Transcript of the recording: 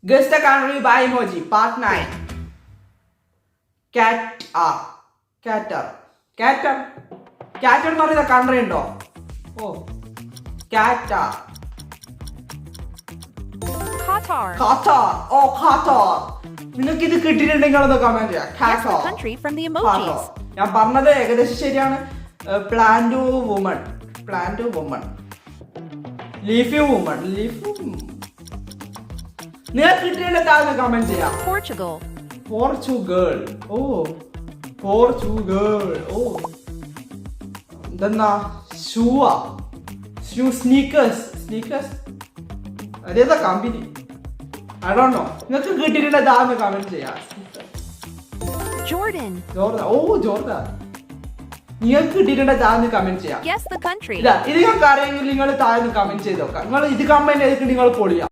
Guess the country by emoji. Part 9. Qatar. Qatar എന്ന് പറയുന്ന country ഉണ്ടോ? ഓ Qatar. ഓ Qatar. നിങ്ങൾക്ക് ഇത് കിട്ടിയിട്ടുണ്ടെങ്കിൽ ഒന്ന് കമന്റ് ചെയ്യാം. ഖത്തർ. ഞാൻ പറഞ്ഞത് ഏകദേശം ശരിയാണ്. Plant woman, leafy woman. നിങ്ങൾക്ക് കിട്ടിയിട്ടുണ്ടെങ്കിൽ കമന്റ് ചെയ്യാം. പോർച്ചുഗൽ. ഓ ഇതെന്നാ സ്നീക്കേഴ്സ് അതേതാ കമ്പനി? I don't know. നിങ്ങൾക്ക് കിട്ടിയിട്ടുണ്ടെങ്കിൽ കമന്റ് ചെയ്യാം. ജോർദാൻ. ജോർദാൻ. നിങ്ങൾക്ക് കിട്ടിയിട്ടുണ്ടെങ്കിൽ കമന്റ് ചെയ്യാം. ഇത് ഞങ്ങൾക്ക് അറിയെങ്കിൽ നിങ്ങൾ താഴെ കമന്റ് ചെയ്ത് നോക്കാം. നിങ്ങൾ ഇത് കമന്റ് ചെയ്തിട്ട് നിങ്ങൾ പൊളിയാം.